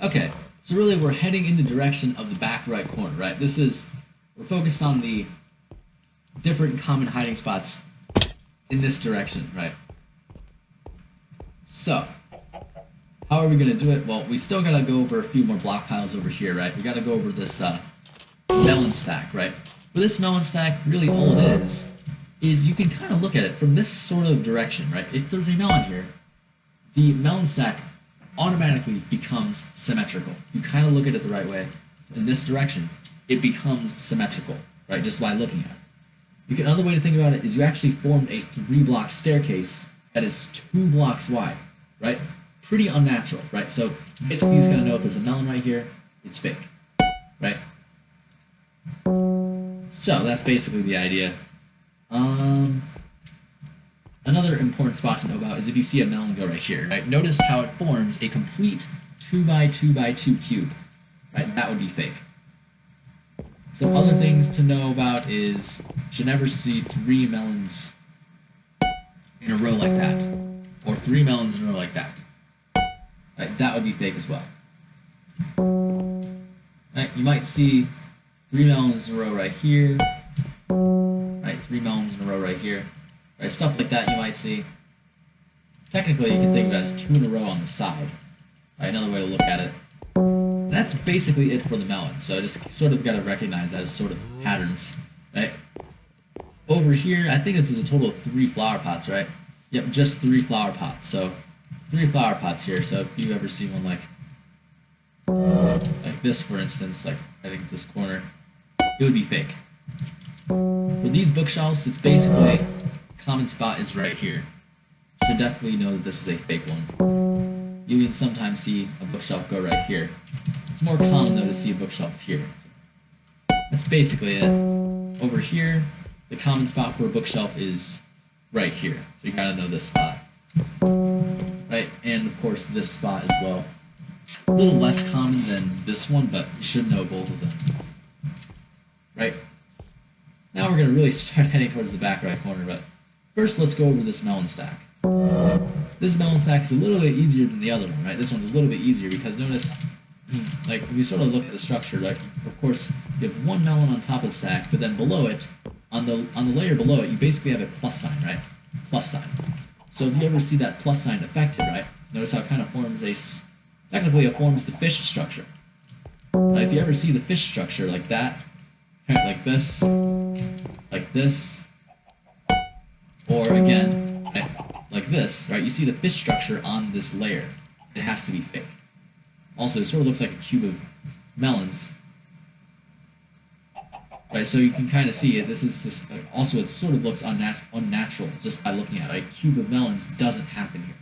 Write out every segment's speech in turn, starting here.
Okay, so really we're heading in the direction of the back right corner, right? We're focused on the different common hiding spots in this direction, right? So, how are we going to do it? Well, we still got to go over a few more block piles over here, right? We got to go over this melon stack, right? For this melon stack, really all it is you can kind of look at it from this sort of direction, right? If there's a melon here, the melon stack automatically becomes symmetrical. You kind of look at it the right way. In this direction, it becomes symmetrical, right? Just by looking at it. Another way to think about it is you actually formed a 3-block staircase that is 2 blocks wide, right? Pretty unnatural, right? So basically he's going to know if there's a melon right here, it's fake, right? So that's basically the idea. Another important spot to know about is if you see a melon go right here, right? Notice how it forms a complete 2x2x2 cube, right? That would be fake. Some other things to know about is you should never see 3 melons in a row like that, or 3 melons in a row like that. Right? That would be fake as well. Right? You might see 3 melons in a row right here, right? 3 melons in a row right here. Right, stuff like that you might see. Technically, you can think of it as 2 in a row on the side. Right, another way to look at it. That's basically it for the melon. So I just sort of got to recognize that as sort of patterns, right? Over here, I think this is a total of 3 flower pots, right? Yep, just 3 flower pots. So 3 flower pots here. So if you ever see one like this, for instance, like I think this corner, it would be fake. For these bookshelves, it's basically common spot is right here. So definitely know that this is a fake one. You can sometimes see a bookshelf go right here. It's more common though to see a bookshelf here. That's basically it. Over here, the common spot for a bookshelf is right here. So you gotta know this spot. Right, and of course this spot as well. A little less common than this one, but you should know both of them. Right? Now we're gonna really start heading towards the back right corner, but first, let's go over this melon stack. This melon stack is a little bit easier than the other one, right? This one's a little bit easier because notice, like, if you sort of look at the structure, like, of course, you have 1 melon on top of the stack, but then below it, on the layer below it, you basically have a plus sign, right? Plus sign. So if you ever see that plus sign affected, right? Notice how it kind of forms technically it forms the fish structure. Right? If you ever see the fish structure like that, kind of like this, or again, right, like this, right? You see the fish structure on this layer. It has to be fake. Also, it sort of looks like a cube of melons. Right, so you can kind of see it. This is just, also it sort of looks unnatural just by looking at it. A cube of melons doesn't happen here.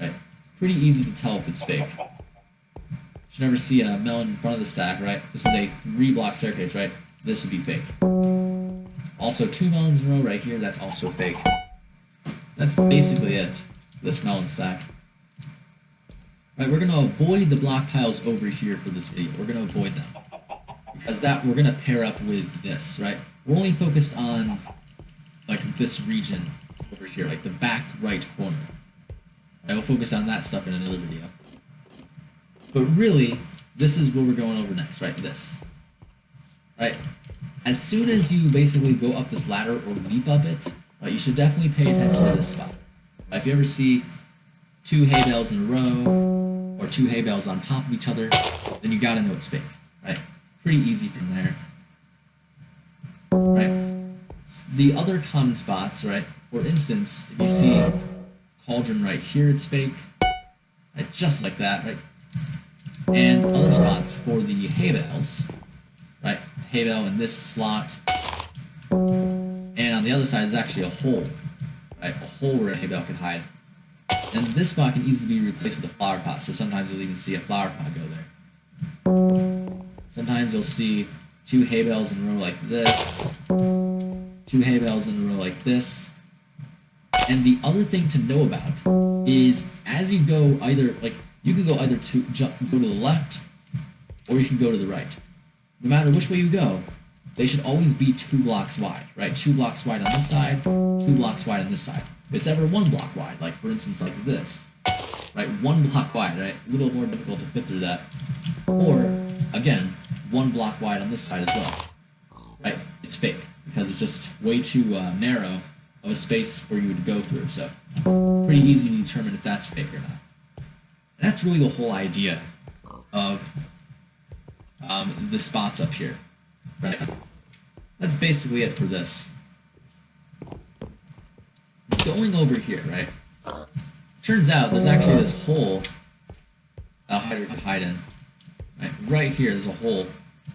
Right? Pretty easy to tell if it's fake. You should never see a melon in front of the stack, right? This is a 3-block staircase, right? This would be fake. Also, 2 melons in a row right here, that's also fake. That's basically it, this melon stack. Right, we're going to avoid the block piles over here for this video. We're going to avoid them. Because we're going to pair up with this, right? We're only focused on, like, this region over here, like the back right corner. Right, we'll focus on that stuff in another video. But really, this is what we're going over next, right? This. Right? As soon as you basically go up this ladder or leap up it, right, you should definitely pay attention to this spot. If you ever see 2 hay bales in a row, or 2 hay bales on top of each other, then you gotta know it's fake, right? Pretty easy from there. Right? The other common spots, right? For instance, if you see cauldron right here, it's fake. Right? Just like that, right? And other spots for the hay bales, right? Hay bale in this slot. And on the other side is actually a hole, right? A hole where a hay bale could hide. And this spot can easily be replaced with a flower pot, so sometimes you'll even see a flower pot go there. Sometimes you'll see 2 hay bales in a row like this, 2 hay bales in a row like this. And the other thing to know about is as you go either, like, you can go either go to the left or you can go to the right. No matter which way you go, they should always be 2 blocks wide, right? 2 blocks wide on this side, 2 blocks wide on this side. If it's ever 1 block wide, like for instance like this, right? One block wide, right? A little more difficult to fit through that. Or, again, one block wide on this side as well, right? It's fake because it's just way too narrow of a space for you to go through. So, pretty easy to determine if that's fake or not. And that's really the whole idea of the spots up here, right? That's basically it for this. Going over here, right? Turns out there's actually this hole that hider can hide in. Right here, there's a hole.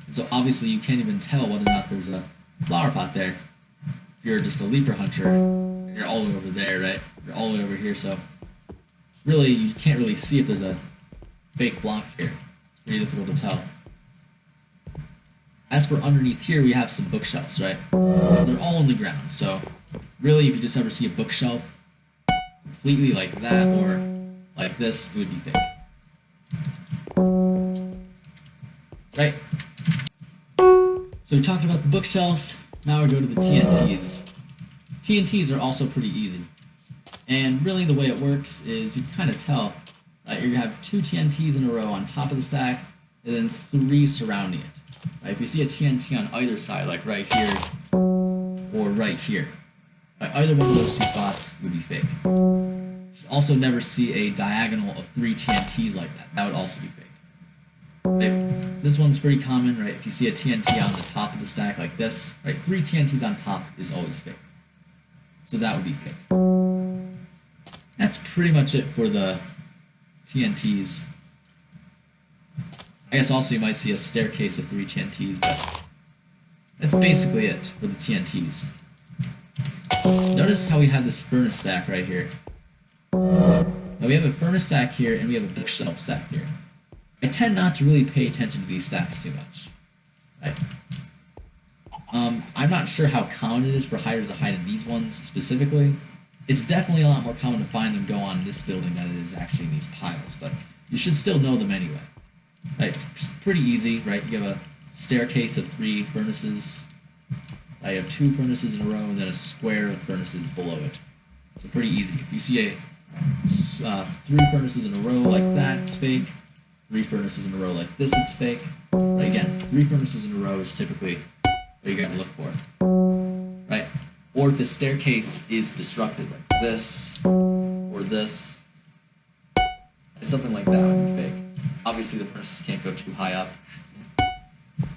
And so obviously you can't even tell whether or not there's a flower pot there. If you're just a leaper hunter, and you're all the way over there, right? You're all the way over here, so really you can't really see if there's a fake block here. It's pretty difficult to tell. As for underneath here, we have some bookshelves, right? They're all on the ground, so really if you just ever see a bookshelf completely like that or like this, it would be fake. Right? So we talked about the bookshelves, now we go to the TNTs. TNTs are also pretty easy. And really the way it works is you can kind of tell, right? You're going to have 2 TNTs in a row on top of the stack, and then 3 surrounding it. Right? If you see a TNT on either side, like right here or right here, right? Either one of those 2 spots would be fake. You should also never see a diagonal of 3 TNTs like that. That would also be fake. Right? This one's pretty common, right? If you see a TNT on the top of the stack like this, right? 3 TNTs on top is always fake. So that would be fake. That's pretty much it for the TNTs. I guess also you might see a staircase of 3 TNTs, but that's basically it for the TNTs. Notice how we have this furnace stack right here. Now we have a furnace stack here and we have a bookshelf stack here. I tend not to really pay attention to these stacks too much. Right? I'm not sure how common it is for hiders to hide in these ones specifically. It's definitely a lot more common to find them go on this building than it is actually in these piles, but you should still know them anyway. Right? It's pretty easy, right? You have a staircase of 3 furnaces. I have 2 furnaces in a row and then a square of furnaces below it. So pretty easy. If you see a 3 furnaces in a row like that, it's fake. 3 furnaces in a row like this, it's fake. Right? Again, 3 furnaces in a row is typically what you're going to look for. Right? Or if the staircase is disrupted like this, or this, something like that would be fake. Obviously the furnaces can't go too high up.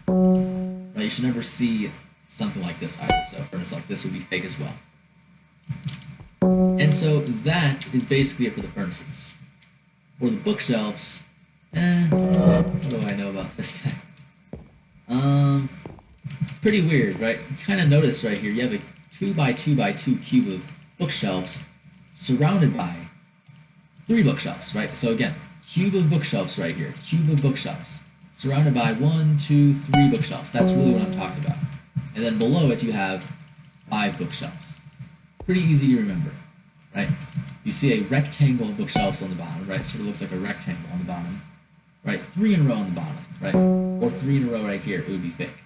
Right? You should never see something like this either, so a furnace like this would be fake as well. And so that is basically it for the furnaces. For the bookshelves, what do I know about this thing? Pretty weird, right? You kind of notice right here, you have a 2x2x2 cube of bookshelves surrounded by 3 bookshelves, right? So again, cube of bookshelves right here, cube of bookshelves, surrounded by 1, 2, 3 bookshelves. That's really what I'm talking about. And then below it you have 5 bookshelves. Pretty easy to remember, right? You see a rectangle of bookshelves on the bottom, right? Sort of looks like a rectangle on the bottom, right? 3 in a row on the bottom, right? Or 3 in a row right here, it would be fake.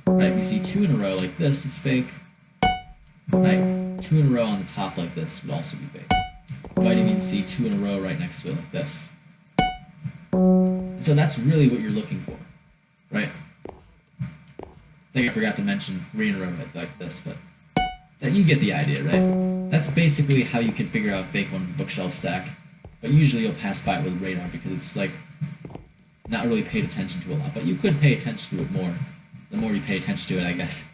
Right? If you see 2 in a row like this, it's fake. Right? 2 in a row on the top like this would also be fake. You might even see 2 in a row right next to it like this. And so that's really what you're looking for, right? I think I forgot to mention 3 in a row like this, but you get the idea, right? That's basically how you can figure out a fake one bookshelf stack, but usually you'll pass by it with radar because it's like not really paid attention to a lot, but you could pay attention to it more. The more you pay attention to it, I guess.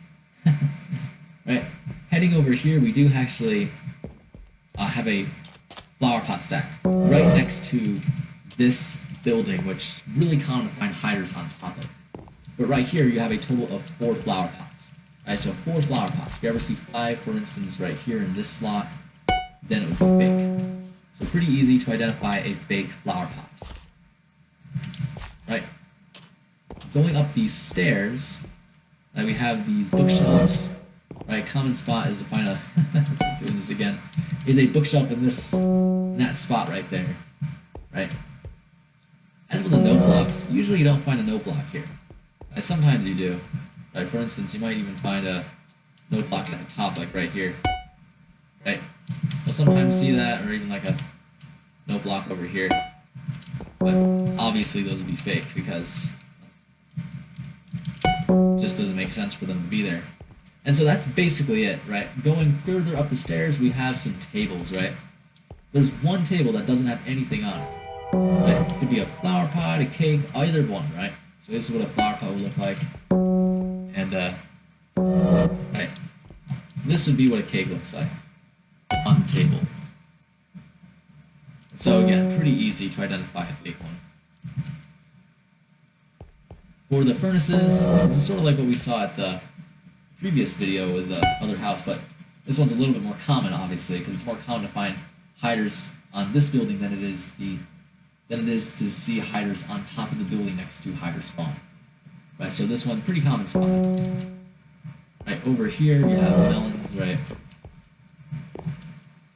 Right? Heading over here, we do actually have a flower pot stack right next to this building, which is really common to find hiders on top of. But right here, you have a total of 4 flower pots. Right, so 4 flower pots. If you ever see 5, for instance, right here in this slot, then it would be fake. So pretty easy to identify a fake flower pot. Right? Going up these stairs, we have these bookshelves. Right, common spot is to find a doing this again, is a bookshelf in that spot right there. Right? As with the note blocks, usually you don't find a note block here. Sometimes you do. Right? For instance, you might even find a note block at the top, like right here. Right? You'll sometimes see that, or even like a no block over here. But obviously those would be fake because it just doesn't make sense for them to be there. And so that's basically it, right? Going further up the stairs, we have some tables, right? There's one table that doesn't have anything on it. Right? It could be a flower pot, a cake, either one, right? So this is what a flower pot would look like. And, right, this would be what a cake looks like on the table. So again, pretty easy to identify a fake one. For the furnaces, this is sort of like what we saw at the previous video with the other house, but this one's a little bit more common, obviously, because it's more common to find hiders on this building than it is to see hiders on top of the building next to hider spawn. Right, so this one, pretty common spot. Right, over here you have melons, right?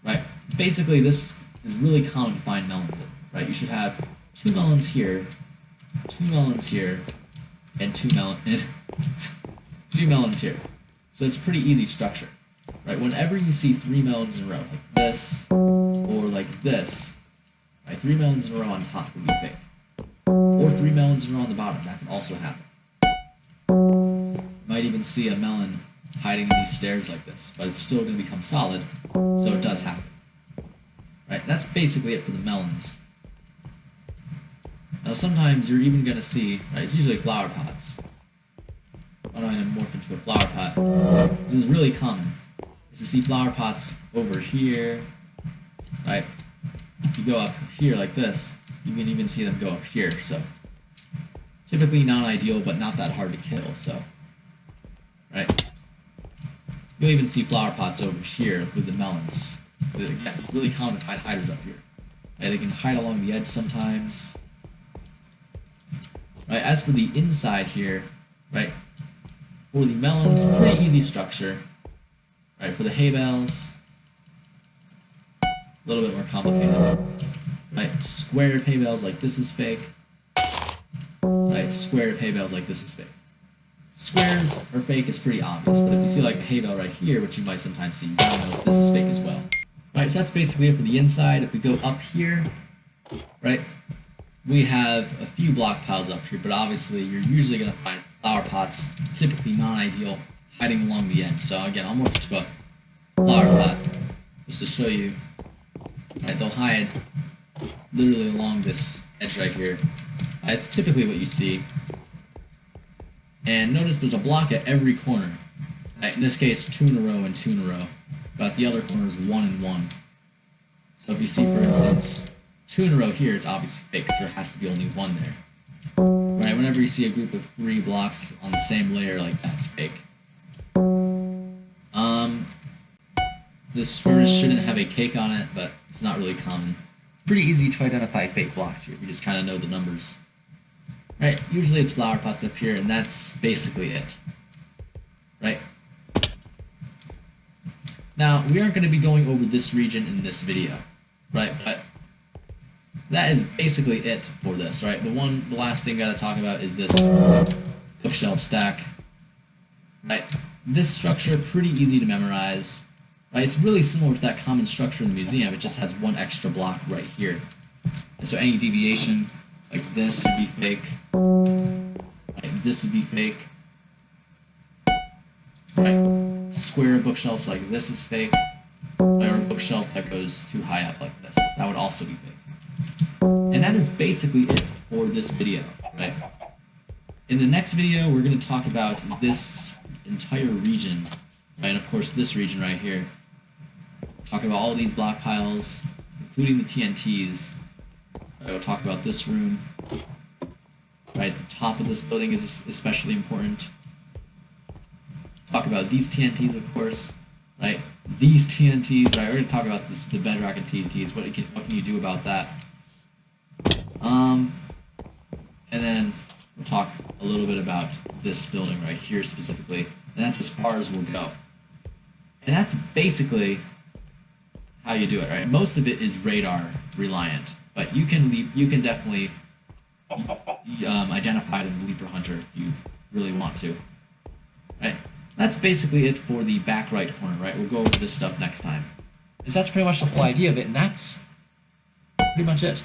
Right, basically this is really common to find melons in, right? You should have 2 melons here, 2 melons here, and 2 melons here. So it's a pretty easy structure, right? Whenever you see 3 melons in a row, like this, or like this, right? 3 melons in a row on top would be fake. Or 3 melons in a row on the bottom, that can also happen. You might even see a melon hiding in these stairs like this, but it's still going to become solid, so it does happen. Right, that's basically it for the melons. Now sometimes you're even going to see, right, it's usually flower pots. Why don't I morph into a flower pot? This is really common, is to see flower pots over here, right? If you go up here like this, you can even see them go up here, so typically not ideal, but not that hard to kill, so, right? You'll even see flower pots over here with the melons. Again, it's really common to find hiders up here. Right? They can hide along the edge sometimes. Right? As for the inside here, right? For the melons, pretty easy structure. Right? For the hay bales, a little bit more complicated. Right? Square hay bales like this is fake. Right? Square hay bales like this is fake. Squares are fake is pretty obvious, but if you see like a hay bale right here, which you might sometimes see, you gotta know this is fake as well. Right, so that's basically it for the inside. If we go up here, right, we have a few block piles up here, but obviously you're usually going to find flower pots, typically non-ideal, hiding along the edge. So again, I'll morph to a flower pot, just to show you. Right, they'll hide literally along this edge right here. It's typically what you see. And notice there's a block at every corner. Right, in this case, 2 in a row and 2 in a row. But at the other corner is 1 and 1. So if you see, for instance, 2 in a row here, it's obviously fake because there has to be only 1 there. Right? Whenever you see a group of 3 blocks on the same layer, like that's fake. This furnace shouldn't have a cake on it, but it's not really common. Pretty easy to identify fake blocks here. We just kind of know the numbers. Right? Usually it's flower pots up here, and that's basically it. Right? Now, we aren't going to be going over this region in this video, right? But that is basically it for this, right? The last thing I got to talk about is this bookshelf stack, right? This structure, pretty easy to memorize, right? It's really similar to that common structure in the museum. It just has 1 extra block right here. And so any deviation, like this, would be fake. Right? This would be fake. Right? Square bookshelves like this is fake, or a bookshelf that goes too high up like this. That would also be fake. And that is basically it for this video, right? In the next video, we're going to talk about this entire region, right? And of course, this region right here. Talk about all these block piles, including the TNTs. We'll talk about this room, right? The top of this building is especially important. Talk about these TNTs, of course, right? These TNTs, right? We're going to talk about the bedrock and TNTs. What can you do about that? And then we'll talk a little bit about this building right here specifically, and that's as far as we'll go. And that's basically how you do it, right? Most of it is radar reliant, but you can definitely identify them Leaper Hunter if you really want to, right? That's basically it for the back right corner, right? We'll go over this stuff next time. And so that's pretty much the whole idea of it, and that's pretty much it.